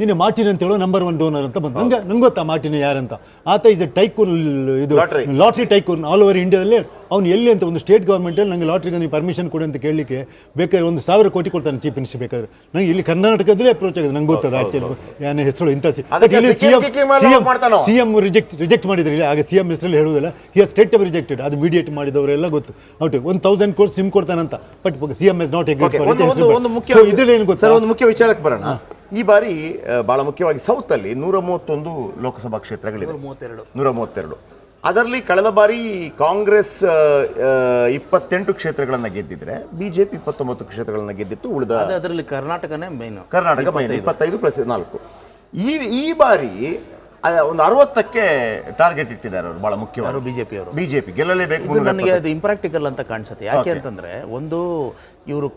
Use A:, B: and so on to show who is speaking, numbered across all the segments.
A: ನಿನ್ನೆ ಮಾರ್ಟಿನ್ ಅಂತ ಹೇಳೋ ನಂಬರ್ 1 ಡೋನರ್ ಅಂತ ಬಂದು ನಂಗೆ ಗೊತ್ತಾ ಮಾರ್ಟಿನ್ ಯಾರಂತ. ಆತ ಇಸ್ ಎ ಟೈಕೂನ್, ಇದು ಲಾಟ್ರಿ ಟೈಕೂನ್ ಆಲ್ ಓವರ್ ಇಂಡಿಯಾದಲ್ಲಿ. ಅವ್ನು ಎಲ್ಲಿ ಅಂತ ಒಂದು ಸ್ಟೇಟ್ ಗೌರ್ಮೆಂಟಲ್ಲಿ ನಂಗೆ ಲಾಟ್ರಿಗೆ ನೀವು ಪರ್ಮಿಷನ್ ಕೊಡಿ ಅಂತ ಕೇಳಲಿಕ್ಕೆ ಬೇಕಾದ್ರೆ 1,000 ಕೋಟಿ ಕೊಡ್ತಾನೆ ಚೀಫ್ ಮಿನಿಸ್ಟರ್. ಬೇಕಾದ್ರೆ ನಂಗೆ ಇಲ್ಲಿ ಕರ್ನಾಟಕದಲ್ಲೇ ಅಪ್ರೋಚ್ ಆಗಿದೆ, ನಂಗೆ ಗೊತ್ತದ ಆಕ್ಚುಲಿ ಏನೇ ಹೆಸರು ಇಂಥ ಸಿಎಂ ರಿಜೆಕ್ಟ್ ಮಾಡಿದ್ರೆ ಆಗ ಸಿಎಂ ಹೆಸರಲ್ಲಿ ಹೇಳುವುದಿಲ್ಲ, ಹಿ ಹಸ್ ಸ್ಟೇಟ್ ರಿಜೆಕ್ಟೆಡ್. ಅದು ಮೀಡಿಯೇಟ್ ಮಾಡಿದವರೆಲ್ಲ ಗೊತ್ತು. ಔಟ್ 1,000 ಕೋರ್ಸ್ ನಿಮ್ಗೆ ಕೊಡ್ತಾನಂತ, ಬಟ್ ಸಿಎಂ ಎಸ್ ನಾಟ್ ಎಗ್ರಿ.
B: ಇದ್ರಲ್ಲಿ ಏನು ಗೊತ್ತಾ, ಒಂದು ಮುಖ್ಯ ವಿಚಾರಕ್ಕೆ ಬರೋಣ. ಈ ಬಾರಿ ಬಹಳ ಮುಖ್ಯವಾಗಿ ಸೌತ್ ಅಲ್ಲಿ 131 ಲೋಕಸಭಾ ಕ್ಷೇತ್ರಗಳಿದೆ, 132. ಅದರಲ್ಲಿ ಕಳೆದ ಬಾರಿ ಕಾಂಗ್ರೆಸ್ 28 ಕ್ಷೇತ್ರಗಳನ್ನ ಗೆದ್ದಿದ್ರೆ ಬಿಜೆಪಿ 29 ಕ್ಷೇತ್ರಗಳನ್ನ ಗೆದ್ದಿತ್ತು. ಉಳಿದ
C: ಅದರಲ್ಲಿ ಕರ್ನಾಟಕನೇ ಮೈನ್,
B: ಕರ್ನಾಟಕ ಮೈನ್ 25+4. ಈ ಬಾರಿ ಒಂದು 60ಕ್ಕೆ ಟಾರ್ಗೆಟ್ ಇಟ್ಟಿದ್ದಾರೆ ಅವರು. ಬಹಳ ಮುಖ್ಯವಾಗಿ ಬಿಜೆಪಿ ಗೆಲ್ಲಲೇಬೇಕು.
C: ನನಗೆ ಅದು ಇಂಪ್ರಾಕ್ಟಿಕಲ್ ಅಂತ ಕಾಣಿಸುತ್ತೆ. ಯಾಕೆ ಅಂತಂದ್ರೆ, ಒಂದು ಇವರು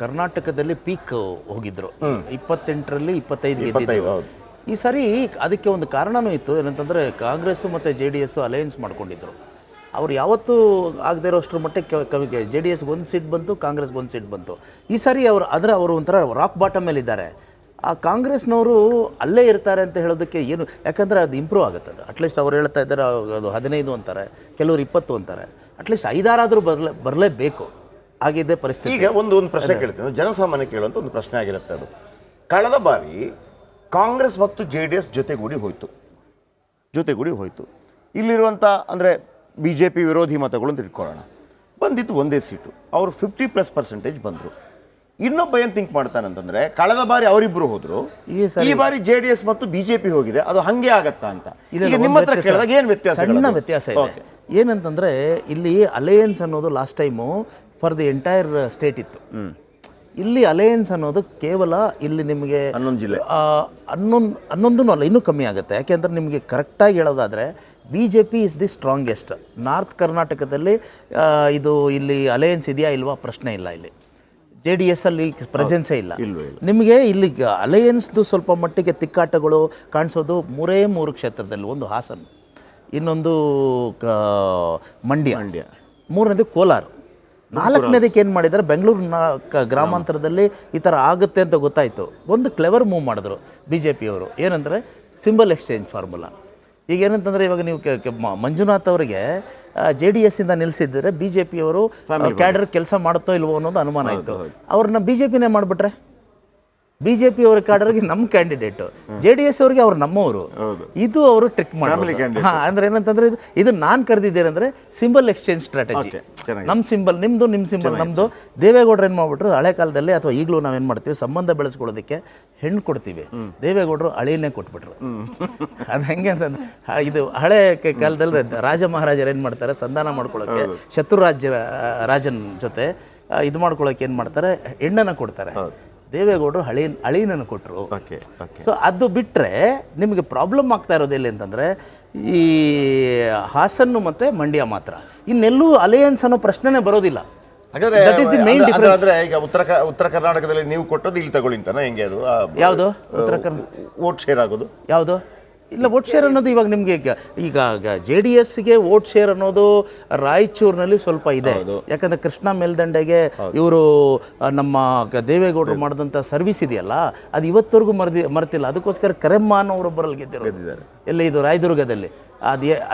C: ಕರ್ನಾಟಕದಲ್ಲಿ ಪೀಕ್ ಹೋಗಿದ್ರು 28ರಲ್ಲಿ 25 ಗೆದ್ದಿದ್ರು. ಈ ಸಾರಿ ಅದಕ್ಕೆ ಒಂದು ಕಾರಣನೂ ಇತ್ತು. ಏನಂತಂದರೆ, ಕಾಂಗ್ರೆಸ್ಸು ಮತ್ತು JDS ಅಲಯನ್ಸ್ ಮಾಡ್ಕೊಂಡಿದ್ರು. ಅವ್ರು ಯಾವತ್ತೂ ಆಗದೆ ಇರೋಷ್ಟರ ಮಟ್ಟಕ್ಕೆ JDS 1 ಸೀಟ್ ಬಂತು, ಕಾಂಗ್ರೆಸ್ಗೆ 1 ಸೀಟ್ ಬಂತು. ಈ ಸಾರಿ ಅವರು ಒಂಥರ ರಾಕ್ ಬಾಟಮ್ ಮೇಲೆ ಇದ್ದಾರೆ. ಆ ಕಾಂಗ್ರೆಸ್ನವರು ಅಲ್ಲೇ ಇರ್ತಾರೆ ಅಂತ ಹೇಳೋದಕ್ಕೆ ಏನು, ಯಾಕಂದರೆ ಅದು ಇಂಪ್ರೂವ್ ಆಗುತ್ತೆ. ಅದು ಅಟ್ಲೀಸ್ಟ್ ಅವ್ರು ಹೇಳ್ತಾ ಇದ್ದಾರೆ ಅದು 15 ಅಂತಾರೆ, ಕೆಲವರು 20 ಅಂತಾರೆ. ಅಟ್ಲೀಸ್ಟ್ 5-6 ಬರಲೇಬೇಕು. ಆಗಿದೆ ಪರಿಸ್ಥಿತಿ.
B: ಈಗ ಒಂದು ಪ್ರಶ್ನೆ ಕೇಳ್ತೀನಿ, ಜನಸಾಮಾನ್ಯ ಕೇಳುವಂಥ ಒಂದು ಪ್ರಶ್ನೆ ಆಗಿರುತ್ತೆ. ಅದು ಕಳೆದ ಬಾರಿ ಕಾಂಗ್ರೆಸ್ ಮತ್ತು JDS ಜೊತೆಗೂಡಿ ಹೋಯಿತು. ಇಲ್ಲಿರುವಂಥ ಅಂದರೆ BJP ವಿರೋಧಿ ಮತಗಳು ಅಂತ ಇಟ್ಕೊಳ್ಳೋಣ, ಬಂದಿತ್ತು ಒಂದೇ ಸೀಟು. ಅವರು 50+% ಬಂದರು. ಇನ್ನೊಬ್ಬ ಏನು ಥಿಂಕ್ ಮಾಡ್ತಾನಂತಂದರೆ, ಕಳೆದ ಬಾರಿ ಅವರಿಬ್ಬರು ಹೋದರು, ಈ ಬಾರಿ JDS ಮತ್ತು BJP ಹೋಗಿದೆ, ಅದು ಹಾಗೆ ಆಗತ್ತಾ ಅಂತ. ಈಗ ನಿಮ್ಮ ಹತ್ರ ಕೇಳಿದಾಗ ಏನು ವ್ಯತ್ಯಾಸ?
C: ಸಣ್ಣ ವ್ಯತ್ಯಾಸ ಇದೆ. ಏನಂತಂದರೆ, ಇಲ್ಲಿ ಅಲಯನ್ಸ್ ಅನ್ನೋದು last time for the entire state ಇತ್ತು. ಇಲ್ಲಿ ಅಲಯನ್ಸ್ ಅನ್ನೋದು ಕೇವಲ ಇಲ್ಲಿ ನಿಮಗೆ
B: 11 ಜಿಲ್ಲೆ,
C: 11 ಅಲ್ಲ, ಇನ್ನೂ ಕಮ್ಮಿ ಆಗುತ್ತೆ. ಯಾಕೆಂದರೆ ನಿಮಗೆ ಕರೆಕ್ಟಾಗಿ ಹೇಳೋದಾದರೆ BJP is the strongest. North ಕರ್ನಾಟಕದಲ್ಲಿ ಇಲ್ಲಿ ಅಲಯನ್ಸ್ ಇದೆಯಾ ಇಲ್ವಾ ಪ್ರಶ್ನೆ ಇಲ್ಲ. ಇಲ್ಲಿ JDS ಅಲ್ಲಿ ಪ್ರೆಸೆನ್ಸೇ ಇಲ್ಲ. ನಿಮಗೆ ಇಲ್ಲಿ ಅಲಯನ್ಸ್ದು ಸ್ವಲ್ಪ ಮಟ್ಟಿಗೆ ತಿಕ್ಕಾಟಗಳು ಕಾಣಿಸೋದು 3 ಕ್ಷೇತ್ರದಲ್ಲಿ. ಒಂದು ಹಾಸನ, ಇನ್ನೊಂದು ಮಂಡ್ಯ, 3ನೇದು ಕೋಲಾರ, 4ನೇದಕ್ಕೆ ಏನು ಮಾಡಿದ್ದಾರೆ, ಬೆಂಗಳೂರು ಗ್ರಾಮಾಂತರದಲ್ಲಿ ಈ ಥರ ಆಗುತ್ತೆ ಅಂತ ಗೊತ್ತಾಯಿತು. ಒಂದು ಕ್ಲೆವರ್ ಮೂವ್ ಮಾಡಿದ್ರು BJPಯವರು. ಏನಂದರೆ, ಸಿಂಬಲ್ ಎಕ್ಸ್ಚೇಂಜ್ ಫಾರ್ಮುಲಾ. ಈಗ ಏನಂತಂದರೆ, ಇವಾಗ ನೀವು ಮಂಜುನಾಥ್ ಅವರಿಗೆ JDS ಇಂದ ನಿಲ್ಲಿಸಿದ್ರೆ BJPಯವರು ಕ್ಯಾಡರ್ ಕೆಲಸ ಮಾಡುತ್ತೋ ಇಲ್ವೋ ಅನ್ನೋದು ಅನುಮಾನ ಇತ್ತು. ಅವ್ರನ್ನ BJPನೇ ಮಾಡಿಬಿಟ್ರೆ, BJPಯವರ ಕ್ಯಾಡರ್ಗೆ ನಮ್ಮ ಕ್ಯಾಂಡಿಡೇಟು, JDS ಅವರಿಗೆ ಅವ್ರು ನಮ್ಮವರು. ಇದು ಅವರು ಟ್ರಿಕ್ ಮಾಡಿ. ಅಂದ್ರೆ ಏನಂತಂದ್ರೆ, ಇದು ನಾನು ಕರೆದಿದ್ದೇನೆಂದ್ರೆ ಸಿಂಬಲ್ ಎಕ್ಸ್ಚೇಂಜ್ ಸ್ಟ್ರಾಟಜಿ. ನಮ್ಮ ಸಿಂಬಲ್ ನಿಮ್ಮದು, ನಿಮ್ಮ ಸಿಂಬಲ್ ನಮ್ಮದು. ದೇವೇಗೌಡರು ಏನು ಮಾಡ್ಬಿಟ್ರು, ಹಳೆ ಕಾಲದಲ್ಲಿ ಅಥವಾ ಈಗಲೂ ನಾವೇನು ಮಾಡ್ತೀವಿ, ಸಂಬಂಧ ಬೆಳೆಸ್ಕೊಳ್ಳೋದಕ್ಕೆ ಹೆಣ್ಣು ಕೊಡ್ತೀವಿ. ದೇವೇಗೌಡರು ಅಳಿಯನ್ನೇ ಕೊಟ್ಬಿಟ್ರು. ಅದು ಹೆಂಗೆ ಅಂತಂದ್ರೆ, ಇದು ಹಳೆ ಕಾಲದಲ್ಲಿ ರಾಜ ಮಹಾರಾಜರು ಏನು ಮಾಡ್ತಾರೆ, ಸಂಧಾನ ಮಾಡ್ಕೊಳ್ಳೋಕ್ಕೆ ರಾಜನ ಜೊತೆ ಇದು ಮಾಡ್ಕೊಳ್ಳೋಕೆ ಏನು ಮಾಡ್ತಾರೆ, ಹೆಣ್ಣನ್ನು ಕೊಡ್ತಾರೆ. ದೇವೇಗೌಡರು ಅಳಿನನ್ನು ಕೊಟ್ಟರು. ಸೊ ಅದು ಬಿಟ್ಟರೆ ನಿಮಗೆ ಪ್ರಾಬ್ಲಮ್ ಆಗ್ತಾ ಇರೋದು ಎಲ್ಲಿ ಅಂತಂದರೆ, ಈ ಹಾಸನ್ನು ಮತ್ತು ಮಂಡ್ಯ ಮಾತ್ರ. ಇನ್ನೆಲ್ಲೂ ಅಲಯನ್ಸ್ ಅನ್ನೋ ಪ್ರಶ್ನೆನೇ ಬರೋದಿಲ್ಲ. That is the main difference.
B: ಈಗ ಉತ್ತರ ಕರ್ನಾಟಕದಲ್ಲಿ ನೀವು ಕೊಟ್ಟದ್ದು ಇಲ್ಲಿ ತಗೊಳ್ಳಿ ಅಂತಾನೆ, ಹೆಂಗೆ ಅದು?
C: ಯಾವುದು ಉತ್ತರ ಕರ್ನಾಟಕ
B: ವೋಟ್ ಶೇರ್ ಆಗೋದು?
C: ಯಾವುದು ಇಲ್ಲ, ವೋಟ್ ಶೇರ್ ಅನ್ನೋದು ಇವಾಗ ನಿಮಗೆ ಈಗ JDSಗೆ ವೋಟ್ ಶೇರ್ ಅನ್ನೋದು ರಾಯಚೂರಿನಲ್ಲಿ ಸ್ವಲ್ಪ ಇದೆ. ಯಾಕಂದರೆ ಕೃಷ್ಣಾ ಮೇಲ್ದಂಡೆಗೆ ಇವರು ನಮ್ಮ ದೇವೇಗೌಡರು ಮಾಡಿದಂಥ ಸರ್ವಿಸ್ ಇದೆಯಲ್ಲ, ಅದು ಇವತ್ತವರೆಗೂ ಮರ್ತಿಲ್ಲ. ಅದಕ್ಕೋಸ್ಕರ ಕರೆಮ್ಮ ಅನ್ನೋರೊಬ್ಬರಲ್ಲಿ ಗೆದ್ದಿದ್ದಾರೆ. ಎಲ್ಲಿ ಇದು ರಾಯದುರ್ಗದಲ್ಲಿ,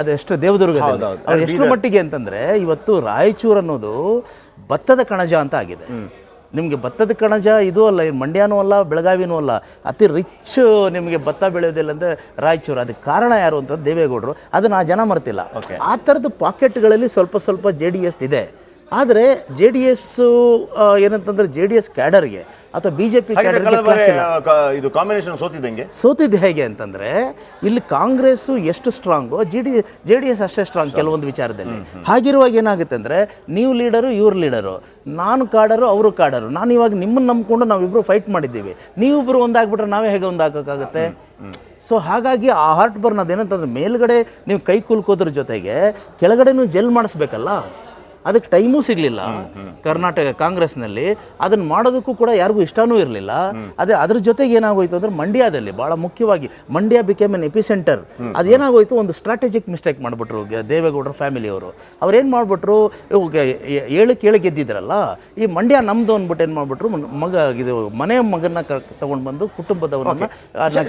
C: ಅದೆಷ್ಟು ದೇವದುರ್ಗದಲ್ಲಿ. ಅವ್ರು ಎಷ್ಟು ಮಟ್ಟಿಗೆ ಅಂತಂದರೆ, ಇವತ್ತು ರಾಯಚೂರು ಅನ್ನೋದು ಭತ್ತದ ಕಣಜ ಅಂತ ಆಗಿದೆ. ನಿಮಗೆ ಭತ್ತದ ಕಣಜ ಇದು ಅಲ್ಲ, ಮಂಡ್ಯನೂ ಅಲ್ಲ, ಬೆಳಗಾವಿನೂ ಅಲ್ಲ, ಅತಿ ರಿಚ್ ನಿಮಗೆ ಭತ್ತ ಬೆಳೆಯೋದಿಲ್ಲ ಅಂದರೆ ರಾಯಚೂರು. ಅದಕ್ಕೆ ಕಾರಣ ಯಾರು ಅಂತ ದೇವೇಗೌಡರು. ಅದನ್ನು ಆ ಜನ ಮರ್ತಿಲ್ಲ. ಆ ಥರದ ಪಾಕೆಟ್ಗಳಲ್ಲಿ ಸ್ವಲ್ಪ JDS ಇದೆ. ಆದರೆ JDS ಏನಂತಂದರೆ, JDS ಕ್ಯಾಡರ್ಗೆ ಅಥವಾ BJP ಕ್ಯಾಡರ್ಗೆ
B: ಇದು ಕಾಂಬಿನೇಷನ್
C: ಸೋತಿದ್ದು ಹೇಗೆ ಅಂತಂದರೆ, ಇಲ್ಲಿ ಕಾಂಗ್ರೆಸ್ಸು ಎಷ್ಟು ಸ್ಟ್ರಾಂಗು, JDS ಅಷ್ಟೇ ಸ್ಟ್ರಾಂಗ್ ಕೆಲವೊಂದು ವಿಚಾರದಲ್ಲಿ. ಹಾಗಿರುವಾಗ ಏನಾಗುತ್ತೆ ಅಂದರೆ, ನೀವು ಲೀಡರು, ಇವ್ರ ಲೀಡರು, ನಾನು ಕಾಡರು, ಅವರು ಕಾಡರು. ನಾನು ಇವಾಗ ನಿಮ್ಮನ್ನು ನಂಬ್ಕೊಂಡು ನಾವಿಬ್ಬರು ಫೈಟ್ ಮಾಡಿದ್ದೀವಿ, ನೀವಿಬ್ಬರು ಒಂದಾಗ್ಬಿಟ್ರೆ ನಾವೇ ಹೇಗೆ ಒಂದಾಗೋಕ್ಕಾಗತ್ತೆ? ಸೊ ಹಾಗಾಗಿ ಆ ಹಾರ್ಟ್ ಬರ್ನ್ ಅದೇನಂತಂದ್ರೆ, ಮೇಲ್ಗಡೆ ನೀವು ಕೈ ಕುಲ್ಕೋದ್ರ ಜೊತೆಗೆ ಕೆಳಗಡೆ ಜೆಲ್ ಮಾಡಿಸ್ಬೇಕಲ್ಲ. ಅದಕ್ಕೆ ಟೈಮೂ ಸಿಗಲಿಲ್ಲ ಕರ್ನಾಟಕ ಕಾಂಗ್ರೆಸ್ನಲ್ಲಿ. ಅದನ್ನು ಮಾಡೋದಕ್ಕೂ ಕೂಡ ಯಾರಿಗೂ ಇಷ್ಟನೂ ಇರಲಿಲ್ಲ. ಅದ್ರ ಜೊತೆಗೆ ಏನಾಗೋಯ್ತು ಅಂದರೆ ಮಂಡ್ಯದಲ್ಲಿ ಭಾಳ ಮುಖ್ಯವಾಗಿ ಮಂಡ್ಯ ಬಿಕೇಮ್ ಎನ್ ಎಪಿಸೆಂಟರ್. ಅದೇನಾಗೋಯ್ತು, ಒಂದು ಸ್ಟ್ರಾಟಜಿಕ್ ಮಿಸ್ಟೇಕ್ ಮಾಡಿಬಿಟ್ರು ದೇವೇಗೌಡರ ಫ್ಯಾಮಿಲಿಯವರು. ಅವ್ರೇನು ಮಾಡಿಬಿಟ್ರು, 7-7 ಗೆದ್ದಿದ್ರಲ್ಲ, ಈ ಮಂಡ್ಯ ನಮ್ಮದು ಅಂದ್ಬಿಟ್ಟು ಏನು ಮಾಡಿಬಿಟ್ರು, ಇದು ಮನೆಯ ಮಗನ ತಗೊಂಡು ಬಂದು ಕುಟುಂಬದವರನ್ನ.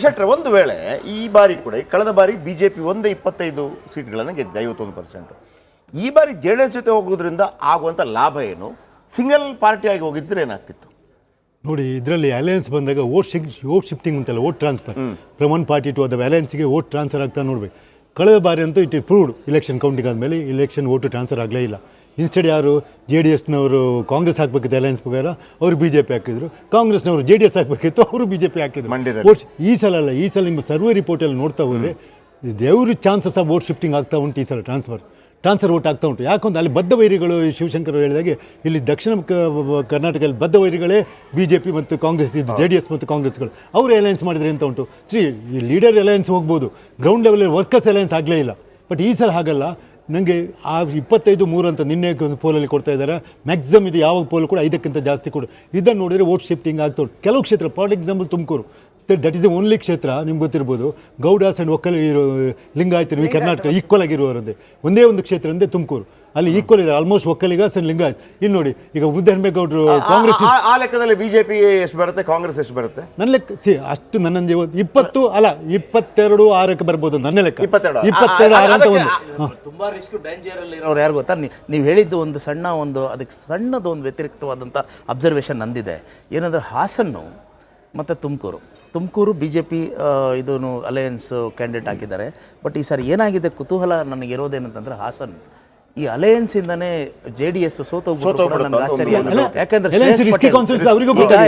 B: ಶೆಟ್ರೆ, ಒಂದು ವೇಳೆ ಈ ಬಾರಿ ಕೂಡ ಕಳೆದ ಬಾರಿ ಬಿಜೆಪಿ 25 ಸೀಟ್ಗಳನ್ನು ಗೆದ್ದಿದೆ, 51%. ಈ ಬಾರಿ JDS ಜೊತೆ ಹೋಗೋದ್ರಿಂದ ಆಗುವಂಥ ಲಾಭ ಏನು? ಸಿಂಗಲ್ ಪಾರ್ಟಿಯಾಗಿ ಹೋಗಿದ್ರೆ ಏನಾಗ್ತಿತ್ತು?
A: ನೋಡಿ, ಇದರಲ್ಲಿ ಅಲಯನ್ಸ್ ಬಂದಾಗ ಓಟ್ ಶಿಫ್ಟಿಂಗ್ ಉಂಟಲ್ಲ, vote transfer from one party to other, ಅಲಯನ್ಸ್ಗೆ ಓಟ್ ಟ್ರಾನ್ಸ್ಫರ್ ಆಗ್ತಾ ನೋಡ್ಬೇಕು. ಕಳೆದ ಬಾರಿ ಅಂತೂ it is proved, election counting ಆದಮೇಲೆ ಇಲೆಕ್ಷನ್ ಓಟು ಟ್ರಾನ್ಸ್ಫರ್ ಆಗಲೇ ಇಲ್ಲ. ಇನ್ಸ್ಟೆಡ್ ಯಾರು JDSನವರು ಕಾಂಗ್ರೆಸ್ ಹಾಕಬೇಕಿತ್ತು ಅಲಯನ್ಸ್ ಪ್ರಕಾರ, ಅವರು BJP ಹಾಕಿದ್ರು. ಕಾಂಗ್ರೆಸ್ನವರು JDS ಹಾಕಬೇಕಿತ್ತು, ಅವರು BJP ಹಾಕಿದ್ರು. ಓಟ್ಸ್ ಈ ಸಲ ಅಲ್ಲ, ಈ ಸಲ ನಿಮ್ಮ ಸರ್ವೆ ರಿಪೋರ್ಟಲ್ಲಿ ನೋಡ್ತಾ ಹೋದರೆ every chances of vote shifting ಆಗ್ತಾ ಉಂಟು. ಈ ಸಲ ಟ್ರಾನ್ಸ್ಫರ್ ಓಟ್ ಆಗ್ತಾ ಉಂಟು. ಯಾಕಂದ್ರೆ ಅಲ್ಲಿ ಬದ್ಧ ವೈರಿಗಳು, ಶಿವಶಂಕರ್ ಹೇಳಿದಾಗೆ, ಇಲ್ಲಿ ದಕ್ಷಿಣ ಕರ್ನಾಟಕದಲ್ಲಿ ಬದ್ಧ ವೈರಿಗಳೇ BJP ಮತ್ತು ಕಾಂಗ್ರೆಸ್, ಇದು JDS ಮತ್ತು ಕಾಂಗ್ರೆಸ್ಗಳು. ಅವರು ಅಲಯನ್ಸ್ ಮಾಡಿದರೆ ಅಂತ ಉಂಟು. ಈ ಲೀಡರ್ ಅಲಯನ್ಸ್ ಹೋಗ್ಬೋದು, ಗ್ರೌಂಡ್ ಲೆವೆಲಲ್ಲಿ ವರ್ಕರ್ಸ್ ಅಲಯನ್ಸ್ ಆಗಲೇ ಇಲ್ಲ. ಬಟ್ ಈ ಸಲ ಹಾಗಲ್ಲ. ನನಗೆ ಆ 25-3 ಅಂತ ನಿನ್ನೆ ಪೋಲಲ್ಲಿ ಕೊಡ್ತಾ ಇದ್ದಾರೆ. ಮ್ಯಾಕ್ಸಿಮಮ್ ಇದು ಯಾವ ಪೋಲ್ ಕೂಡ 5ಕ್ಕಿಂತ ಜಾಸ್ತಿ ಕೊಡು. ಇದನ್ನು ನೋಡಿದರೆ ಓಟ್ ಶಿಫ್ಟಿಂಗ್ ಆಗ್ತಾ ಉಂಟು. ಕೆಲವು ಕ್ಷೇತ್ರ, for example Tumakuru, that is the only ಕ್ಷೇತ್ರ ನಿಮ್ಗೆ ಗೊತ್ತಿರ್ಬೋದು, ಗೌಡಾಸ್ ಆ್ಯಂಡ್ ಒಕ್ಕಲಿಗರು, ಲಿಂಗಾಯತರು ಈ ಕರ್ನಾಟಕ ಈಕ್ವಲ್ ಆಗಿರುವವರದ್ದೇ ಒಂದೇ ಒಂದು ಕ್ಷೇತ್ರ ಅಂದರೆ ತುಮಕೂರು. ಅಲ್ಲಿ ಈಕ್ವಲ್ ಇದೆ ಆಲ್ಮೋಸ್ಟ್ ಒಕ್ಕಲಿಗಾಸ್ ಆ್ಯಂಡ್ ಲಿಂಗಾಯತ್. ಇಲ್ಲಿ ನೋಡಿ, ಈಗ ಮುದ್ದಹನುಮೇಗೌಡರು ಕಾಂಗ್ರೆಸ್,
B: ಆ ಲೆಕ್ಕದಲ್ಲಿ BJP ಎಷ್ಟು ಬರುತ್ತೆ, ಕಾಂಗ್ರೆಸ್ ಎಷ್ಟು ಬರುತ್ತೆ?
A: ನನ್ನ ಲೆಕ್ಕ ಅಷ್ಟು ನನ್ನಂದೇ 22-6 ಬರ್ಬೋದು ನನ್ನ ಲೆಕ್ಕ. 22-6 ಅಂತ ಒಂದು
C: ತುಂಬಾ ರಿಸ್ಕ್ ಡೇಂಜರಲ್ಲಿ ಇರೋರು ಯಾರು ಗೊತ್ತಾ? ನೀವು ಹೇಳಿದ್ದು ಅದಕ್ಕೆ ಸಣ್ಣದು ಒಂದು ವ್ಯತಿರಿಕ್ತವಾದಂಥ ಅಬ್ಸರ್ವೇಷನ್ ನಂದಿದೆ. ಏನಂದರೆ ಹಾಸನ್ನು ಮತ್ತು ತುಮಕೂರು BJP ಇದನ್ನು ಅಲಯನ್ಸ್ ಕ್ಯಾಂಡಿಡೇಟ್ ಹಾಕಿದ್ದಾರೆ. ಬಟ್ ಈ ಸಾರಿ ಏನಾಗಿದೆ ಕುತೂಹಲ ನನಗಿರೋದೇನಂತಂದರೆ, ಹಾಸನ್ ಈ ಅಲಯನ್ಸಿಂದನೇ JDS ಸೋತೋಗ್ಬಿಟ್ಟು ನನಗೆ ಆಶ್ಚರ್ಯ. ಯಾಕೆಂದರೆ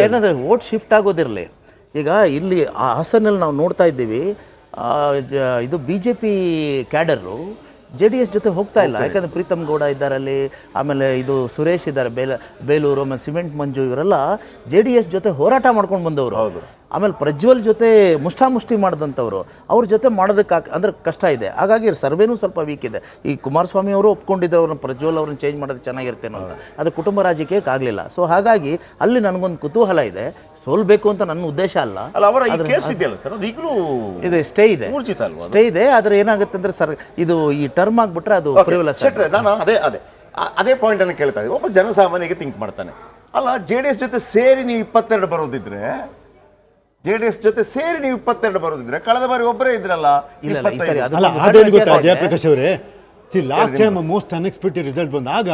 C: ಏನಂದರೆ ವೋಟ್ ಶಿಫ್ಟ್ ಆಗೋದಿರಲಿ. ಈಗ ಇಲ್ಲಿ ಹಾಸನಲ್ಲಿ ನಾವು ನೋಡ್ತಾ ಇದ್ದೀವಿ, ಇದು BJP ಕ್ಯಾಡರು JDS ಜೊತೆ ಹೋಗ್ತಾ ಇಲ್ಲ. ಯಾಕಂದರೆ ಪ್ರೀತಮ್ ಗೌಡ ಇದ್ದಾರೆ ಅಲ್ಲಿ, ಆಮೇಲೆ ಇದು ಸುರೇಶ್ ಇದ್ದಾರೆ ಬೇಲೂರು, ಆಮೇಲೆ ಸಿಮೆಂಟ್ ಮಂಜು, ಇವರೆಲ್ಲ JDS ಜೊತೆ ಹೋರಾಟ ಮಾಡ್ಕೊಂಡು ಬಂದವರು. ಆಮೇಲೆ ಪ್ರಜ್ವಲ್ ಜೊತೆ ಮುಷ್ಟಾಮುಷ್ಟಿ ಮಾಡಿದಂಥವ್ರು, ಅವ್ರ ಜೊತೆ ಮಾಡೋದಕ್ಕೆ ಅಂದರೆ ಕಷ್ಟ ಇದೆ. ಹಾಗಾಗಿ ಸರ್ವೇನೂ ಸ್ವಲ್ಪ ವೀಕ್ ಇದೆ. ಈ ಕುಮಾರಸ್ವಾಮಿ ಅವರು ಒಪ್ಕೊಂಡಿದ್ರು ಅವ್ರನ್ನ, ಪ್ರಜ್ವಲ್ ಅವ್ರನ್ನ ಚೇಂಜ್ ಮಾಡೋದು ಚೆನ್ನಾಗಿರ್ತೇನೋ ಅಂತ. ಅದು ಕುಟುಂಬ ರಾಜಕೀಯಕ್ಕೆ ಆಗಲಿಲ್ಲ. ಸೊ ಹಾಗಾಗಿ ಅಲ್ಲಿ ನನಗೊಂದು ಕುತೂಹಲ ಇದೆ. ಸೋಲ್ಬೇಕು ಅಂತ ನನ್ನ ಉದ್ದೇಶ ಅಲ್ಲ. ಇದು ಸ್ಟೇ ಇದೆ. ಆದರೆ ಏನಾಗುತ್ತೆ ಅಂದರೆ ಇದು ಈ ಟರ್ಮ್ ಆಗಿಬಿಟ್ರೆ ಅದು ಫ್ರಿವಲಸ್.
B: ನಾನು ಅದೇ ಪಾಯಿಂಟ್ ಅನ್ನು ಕೇಳ್ತಾ ಇದ್ದೀನಿ. ಒಬ್ಬ ಜನಸಾಮಾನ್ಯರಿಗೆ ಥಿಂಕ್ ಮಾಡ್ತಾನೆ, ಅಲ್ಲ JDS ಜೊತೆ ಸೇರಿ ನೀವು 22 ಬರೋದಿದ್ರೆ, JDS ಜೊತೆ ಸೇರಿ ನೀವು 22 ಬರೋದಿದ್ರೆ, ಕಳೆದ ಬಾರಿ ಒಬ್ಬರೇ ಇದ್ರಲ್ಲ.
A: ಅದೇನು ಗೊತ್ತಾ ಜಯಪ್ರಕಾಶ್ ಅವರೇ, last time most unexpected result ಬಂದಾಗ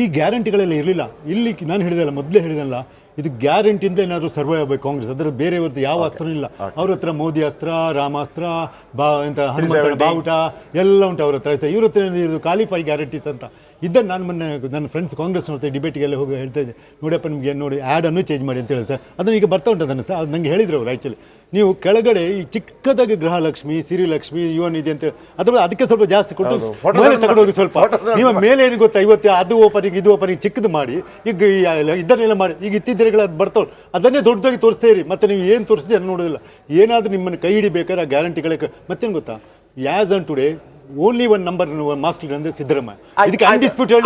A: ಈ ಗ್ಯಾರಂಟಿಗಳೆಲ್ಲ ಇರಲಿಲ್ಲ. ಇಲ್ಲಿ ನಾನು ಮೊದಲೇ ಹೇಳಿದಲ್ಲ, ಇದು ಗ್ಯಾರಂಟಿಯಿಂದ ಏನಾದರೂ ಸರ್ವೈವ್ ಆಗಬೇಕು ಕಾಂಗ್ರೆಸ್. ಅದರ ಬೇರೆಯವ್ರದ್ದು ಯಾವ ಅಸ್ತ್ರನೂ ಇಲ್ಲ. ಅವ್ರ ಹತ್ರ ಮೋದಿ ಅಸ್ತ್ರ, ರಾಮಾಸ್ತ್ರ, ಹನುಮಂತರ ಬಾವುಟ ಎಲ್ಲ ಉಂಟು ಅವ್ರ ಹತ್ರ. ಇವ್ರ ಹತ್ರ ಇದು ಕ್ವಾಲಿಫೈ ಗ್ಯಾರಂಟೀಸ್ ಅಂತ ಇದನ್ನು ನಾನು ಮೊನ್ನೆ ನನ್ನ ಫ್ರೆಂಡ್ಸ್ ಕಾಂಗ್ರೆಸ್ ನೋಡ್ತಾ ಡಿಬೇಟಿಗೆಲ್ಲ ಹೋಗಿ ಹೇಳ್ತಾ ಇದ್ದೆ, ನೋಡಿಯಪ್ಪ ನಿಮ್ಗೆ ಏನು ನೋಡಿ ಆ್ಯಡನ್ನು ಚೇಂಜ್ ಮಾಡಿ ಅಂತ ಹೇಳಿ ಸರ್. ಅದನ್ನು ಈಗ ಬರ್ತಾ ಉಂಟು ಅದನ್ನು ಸರ್, ಅದು ನನಗೆ ಹೇಳಿದ್ರು ಅವ್ರು. ಆ್ಯಕ್ಚುಲಿ ನೀವು ಕೆಳಗಡೆ ಈ ಚಿಕ್ಕದಾಗಿ ಗೃಹಲಕ್ಷ್ಮಿ, ಸಿರಿಲಕ್ಷ್ಮಿ, ಯುವನ್ ಇದೆ ಅಂತ ಅದಕ್ಕೆ ಸ್ವಲ್ಪ ಜಾಸ್ತಿ ಕೊಟ್ಟು ಮೇಲೆ ತಗೊಂಡೋಗಿ ಸ್ವಲ್ಪ ನೀವು ಮೇಲೆ ಏನು ಗೊತ್ತಾ, ಇವತ್ತು ಅದು ಓಪನಿಗೆ ಇದು ಓಪನಿಗೆ ಚಿಕ್ಕದು ಮಾಡಿ ಈಗ ಇದನ್ನೆಲ್ಲ ಮಾಡಿ ಈಗ ಇತ್ತಿದ್ದರೆ ಬರ್ತಾವೆ, ಅದನ್ನೇ ದೊಡ್ಡದಾಗಿ ತೋರಿಸ್ತಾ ಇರಿ. ಮತ್ತೆ ನೀವು ಏನು ತೋರಿಸಿದ್ರೆ ಅದನ್ನು ನೋಡೋದಿಲ್ಲ. ಏನಾದರೂ ನಿಮ್ಮನ್ನು ಕೈ ಹಿಡಿಬೇಕಾದ್ರೆ ಆ ಗ್ಯಾರಂಟಿಗಳೇ. ಮತ್ತೇನು ಗೊತ್ತಾ, as on today only one number mass leader ಅಂದ್ರೆ ಸಿದ್ದರಾಮಯ್ಯ. ಇದಕ್ಕೆ ಅನ್ಡಿಸ್ಪ್ಯೂಟೆಡ್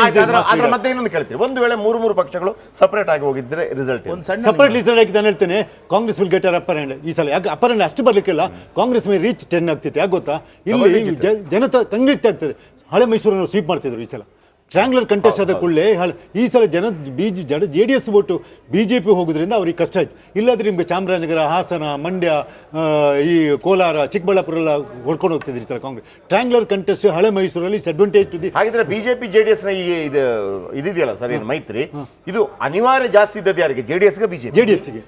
B: ಮತ್ತೆ ಇನ್ನೊಂದು ಕೇಳ್ತೀವಿ, ಒಂದು ವೇಳೆ 3 ಪಕ್ಷಗಳು ಸಪರೇಟ್ ಆಗಿ ಹೋಗಿದ್ರೆ ರಿಸಲ್ಟ್
A: ಸಪರೇಟ್ ರಿಸಲ್ಟ್ ಆಗಿ ನಾನು ಹೇಳ್ತೇನೆ, Congress will get upper hand ಈ ಸಲ. ಯಾಕೆ ಅಪ್ಪರ್ ಹ್ಯಾಂಡ್ ಅಷ್ಟು ಬರ್ಲಿಕ್ಕಿಲ್ಲ, ಕಾಂಗ್ರೆಸ್ ಮೇಲೆ ರೀಚ್ 10 ಆಗ್ತಿತ್ತು. ಯಾಕೆ ಗೊತ್ತಾ, ಇಲ್ಲಿ ಜನತಾ ಕಂಗ್ರಿಟ್ ಆಗ್ತದೆ. ಹಳೆ ಮೈಸೂರನ್ನು ಸ್ವೀಪ್ ಮಾಡ್ತಿದ್ರು ಈ ಸಲ. ಟ್ರ್ಯಾಂಗ್ಲರ್ ಕಂಟೆಸ್ಟ್ ಆದ ಕೂಡಲೇ ಈ ಸಲ JDS ಓಟು BJP ಹೋಗೋದ್ರಿಂದ ಅವ್ರಿಗೆ ಕಷ್ಟ ಆಯ್ತು. ಇಲ್ಲಾಂದ್ರೆ ನಿಮ್ಗೆ ಚಾಮರಾಜನಗರ, ಹಾಸನ, ಮಂಡ್ಯ, ಈ ಕೋಲಾರ, ಚಿಕ್ಕಬಳ್ಳಾಪುರ ಎಲ್ಲ ಹೊಡ್ಕೊಂಡು ಹೋಗ್ತಿದ್ರಿ ಸರ್ ಕಾಂಗ್ರೆಸ್. ಟ್ರ್ಯಾಂಗ್ಲರ್ ಕಂಟೆಸ್ಟ್ ಹಳೆ ಮೈಸೂರಲ್ಲಿ ಅಡ್ವಾಂಟೇಜ್ ಟು ದಿ.
B: ಹಾಗಿದ್ರೆ BJP JDS ನ ಇದೆಯಲ್ಲ ಸರ್, ಏನು ಮೈತ್ರಿ, ಇದು ಅನಿವಾರ್ಯ ಜಾಸ್ತಿ ಇದ್ದದ್ದು ಯಾರಿಗೆ, JDS ಗೆ BJP?
A: JDS ಗೆ.